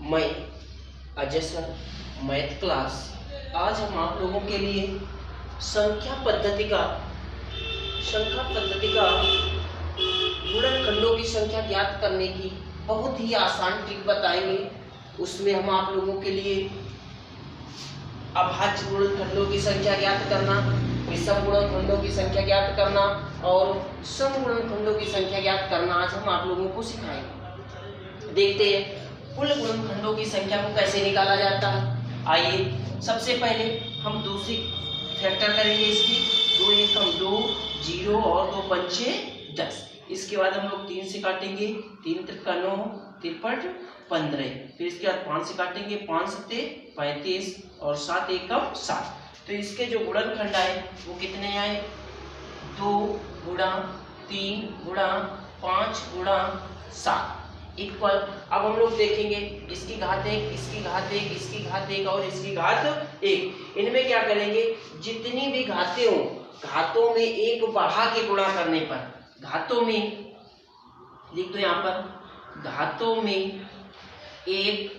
मैं Ajay sir, math class. आज हम आप लोगों के लिए संख्या पद्धति का गुणनखंडों की संख्या ज्ञात करने की बहुत ही आसान ट्रिक बताएंगे। उसमें हम आप लोगों के लिए अभाज्य गुणनखंडों की संख्या ज्ञात करना, विषम गुणनखंडों की संख्या ज्ञात करना और सम गुणनखंडों की संख्या ज्ञात करना आज हम आप लोगों को सिखाएंगे। देखते हैं कुल गुणनखंडों की संख्या को कैसे निकाला जाता है। आइए सबसे पहले हम 2 से फैक्टर करेंगे इसकी। 2 एकम 2, 0 और 2 पंचे 10। इसके बाद हम लोग 3 से काटेंगे, 3 त्रिका 9, 3 15। फिर इसके बाद 5 से काटेंगे, 5 सत्ते 35 और 7 एकम 7। तो इसके जो गुणनखंड आए वो कितने आए? 2 गुणा 3 गुणा 5 गुणा 7 इक्वल। अब हम लोग देखेंगे इसकी घात 1, इसकी घात 1, इसकी घात 1 और इसकी घात 1। इनमें क्या करेंगे, जितनी भी घातें हो घातों में एक बढ़ा के गुणा करने पर, घातों में लिख दो यहाँ पर, घातों में एक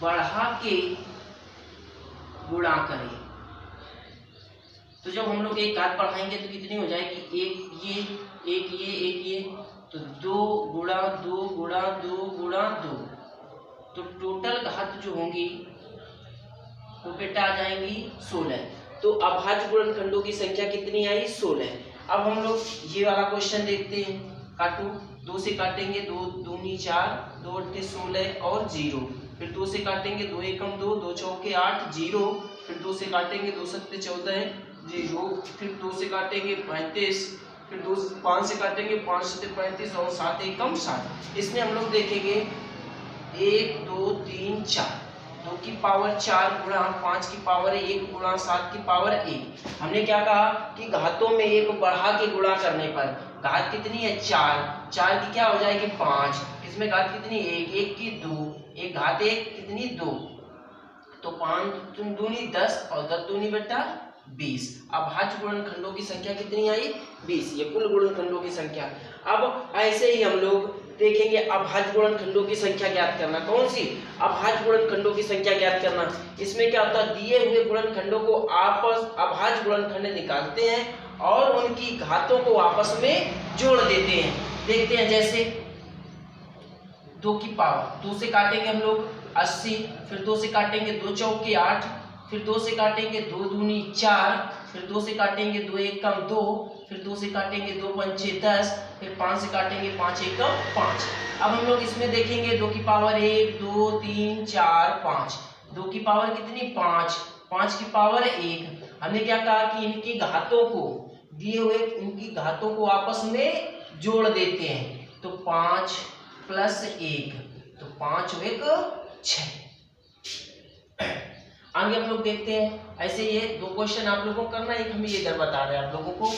बढ़ा के गुणा करें। तो जब हम लोग एक घात बढ़ाएंगे तो कितनी हो जाएगी? एक ये तो 2 गुणा 2 गुणा 2 गुणा 2। तो टोटल घात जो होंगी वो बेटा आ जाएंगी 16। तो अभाज्य गुणनखंडों की संख्या कितनी आई? 16। अब हम लोग ये वाला क्वेश्चन देखते हैं। काटो, 2 से काटेंगे, 2 दूनी 4, 2 अट्ठे 16 और 0। फिर 2 से काटेंगे, 2 एकम 2, 2 चौके 8, 0। फिर 2 से काटेंगे, 2 सत्ते 14, 0। फिर 2 से काटेंगे 35। फिर 5 से काटेंगे, 5 सत्ते 35 और 7 एकम 7। इसमें हम लोग देखेंगे 1 2 3 4, 2 की पावर 4 गुणा 5 की पावर 1 गुणा 7 की पावर 1। हमने क्या कहा कि घातों में एक बढ़ा के गुणा करने पर घात कितनी है? 4 की क्या हो जाएगी? 5। इसमें घात कितनी? 1 की 2, एक घात 1 कितनी? 2। तो 5 दूनी 10 और 10 दूनी बेटा 20। अभाज्य गुणनखंडों की संख्या कितनी आई? 20। ये कुल गुणनखंडों की संख्या। अब ऐसे ही हम लोग देखेंगे अभाज्य गुणनखंडों की संख्या ज्ञात करना। कौन सी? अभाज्य गुणनखंडों की संख्या ज्ञात करना। इसमें क्या होता है, दिए हुए गुणनखंडों को आपस अभाज्य गुणनखंड निकालते हैं और उनकी घातों को आपस में जोड़ देते हैं। देखते हैं जैसे 2 की पावर, 2 से काटेंगे हम लोग 80। फिर 2 से काटेंगे, 2 चौके 8। फिर 2 से काटेंगे, 2 दूनी 4। फिर 2 से काटेंगे, 2 एकम 2। फिर 2 से काटेंगे, 2 पंचे 10। फिर 5 से काटेंगे, 5 एकम 5। अब हम लोग इसमें देखेंगे 2 की पावर 1 2 3 4 5। 2 की पावर कितनी? 5। 5 की पावर 1। हमने क्या कहा कि इनकी घातों को, दिए हुए इनकी घातों को आपस में जोड़ देते हैं। तो 5 प्लस 1 तो 5 और 1 6। आगे हम लोग देखते हैं। ऐसे ये 2 क्वेश्चन आप लोगों को करना है, एक हम ये इधर बता रहे हैं आप लोगों को।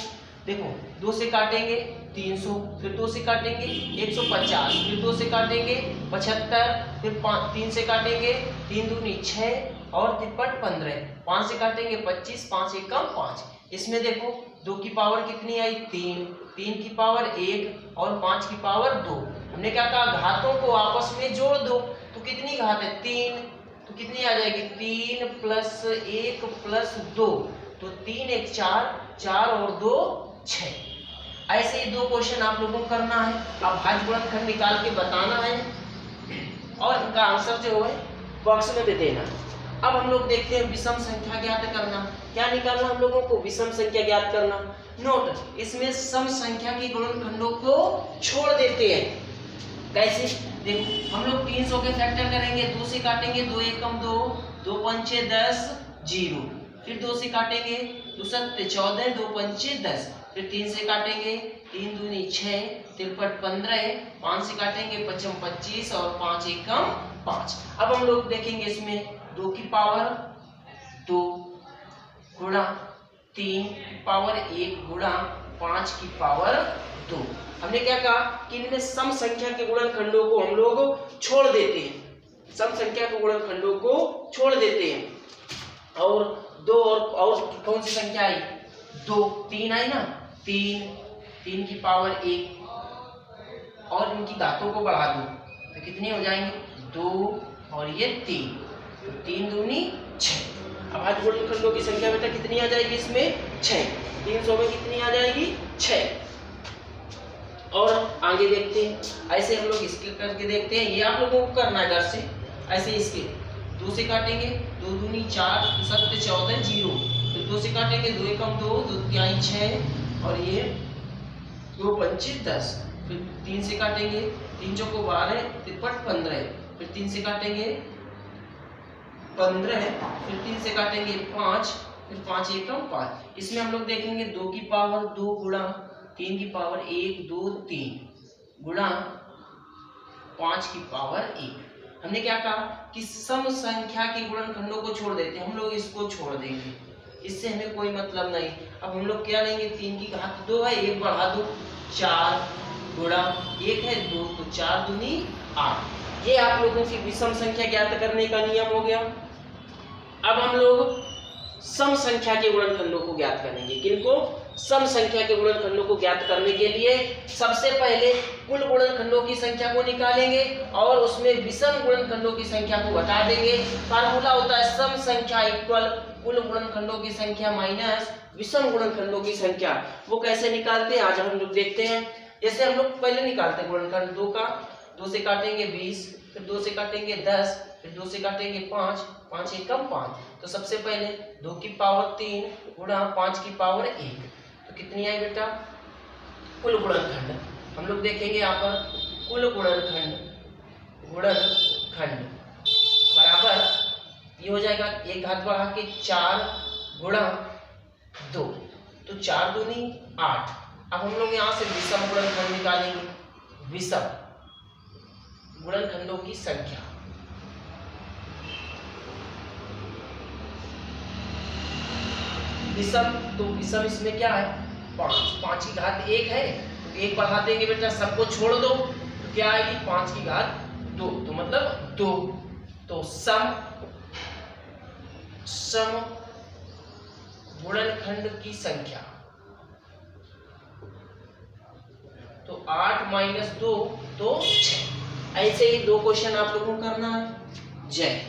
देखो 2 से काटेंगे 300, फिर 2 से काटेंगे 150, फिर 2 से काटेंगे 75, फिर 3 से काटेंगे, 3 दूनी 6 और 3 15। 5 से काटेंगे 25, 5 एकम 5। इसमें देखो 2 की पावर कितनी आई? 3, 3 की पावर 1 और 5 की पावर 2। हमने क्या कहा, घातों को आपस में जोड़ दो। तो कितनी घात है? 3। तो कितनी आ जाएगी? 3 प्लस 1 प्लस 2। तो 3 1 4, 4 और 2 6। ऐसे ही 2 क्वेश्चन आप लोगों को करना है। अभाज्य गुणनखंड निकाल के बताना है और इनका आंसर जो है बॉक्स में दे देना। अब हम लोग देखते हैं विषम संख्या ज्ञात करना। क्या निकालना हम लोगों को? विषम संख्या ज्ञात करना। नोट, इसमें सम संख्या के गुणनखंडों को छोड़ देते हैं। कैसे? देखो हम लोग 300 के फैक्टर करेंगे। 2 से काटेंगे, 2 एकम 2, 2 पंचे 10, 0। फिर 2 से काटेंगे, 2 सत्ते 14, 2 पंचे 10। फिर 3 से काटेंगे, 3 दूनी 6, 3 15। 5 से काटेंगे, 5 25 और 5 एकम 5। अब हम लोग देखेंगे इसमें 2 की पावर 2 गुणा 3 की पावर 1 गुणा 5 की पावर 2। हमने क्या कहा कि इनमें सम संख्या के गुणनखंडों को हम लोग छोड़ देते हैं। सम संख्या के गुणनखंडों को छोड़ देते हैं। और 2 और कौन सी संख्या आई? 2 3 आई ना, 3 की पावर 1 और इनकी घातों को बढ़ा दो तो कितनी हो जाएंगी? 2 और ये 3, तो 3 दूनी 6। अब आज गुणनखंडों की संख्या बेटा कितनी आ जाएगी इसमें? 6। 300 में कितनी आ जाएगी? 6। और आगे देखते हैं, ऐसे हम लोग इसके करके देखते हैं। ये आप लोगों को करना है घर से। ऐसे इसके 2 से काटेंगे, 2 दूनी 4, 7 14 0, फिर 2 से काटेंगे, 2 एकम 2, 2 तिहाई 6 और ये 2 पंचे 10, फिर 3 से काटेंगे, 3 चौको 12, 3 15, फिर 3 से काटेंगे 15, फिर 3 से काटेंगे 5, फिर 5 एकम 5। इसमें हम लोग देखेंगे 2 की पावर 2 गुणा 3 की पावर 1 2 3 गुणा 5 की पावर 1। हमने क्या कहा कि सम संख्या के गुणनखंडों को छोड़ देते हैं, हम लोग इसको छोड़ देंगे, इससे हमें कोई मतलब नहीं। अब हम लोग क्या लेंगे? 3 की घात 2 है, 1 बढ़ा दो, 4 गुणा 1 है 2, तो 4 दूनी 8। ये आप लोगों की विषम संख्या ज्ञात करने का नियम हो गया। अब हम लोग सम संख्या के गुणनखंडों को ज्ञात करेंगे। किनको? सम संख्या के गुणनखंडों को ज्ञात करने के लिए सबसे पहले कुल गुणनखंडों की संख्या को निकालेंगे और उसमें विषम गुणनखंडों की संख्या को घटा देंगे। फार्मूला होता है सम संख्या इक्वल कुल गुणनखंडों की संख्या माइनस विषम गुणनखंडों की संख्या। वो कैसे निकालते हैं आज हम लोग देखते हैं। जैसे हम लोग पहले निकालते हैं गुणनखंड 2 का, 2 से काटेंगे 20, फिर 2 से काटेंगे 10, फिर 2 से काटेंगे 5, 5 एकम 5। तो सबसे पहले 2 की पावर 3 गुणा 5 की पावर 1, तो कितनी आई बेटा? कुल गुणनखंड। हम लोग देखेंगे यहाँ पर कुल गुणनखंड बराबर ये हो जाएगा, एक घात बढ़ा के 4 गुणा 2, तो 4 दूनी 8। अब हम लोग यहाँ से विषम गुणनखंड निकालेंगे, विषम गुणनखंडों की संख्या। विषम, तो विषम इसमें क्या है? 5, 5 की घात 1 है, तो 1 बढ़ा देंगे बेटा, सबको छोड़ दो, तो क्या आएगी? 5 की घात 2, तो मतलब 2। तो सम गुणनखंड की संख्या, तो 8 - 2 तो 6। ऐसे ही 2 क्वेश्चन आप लोगों को करना है। जय।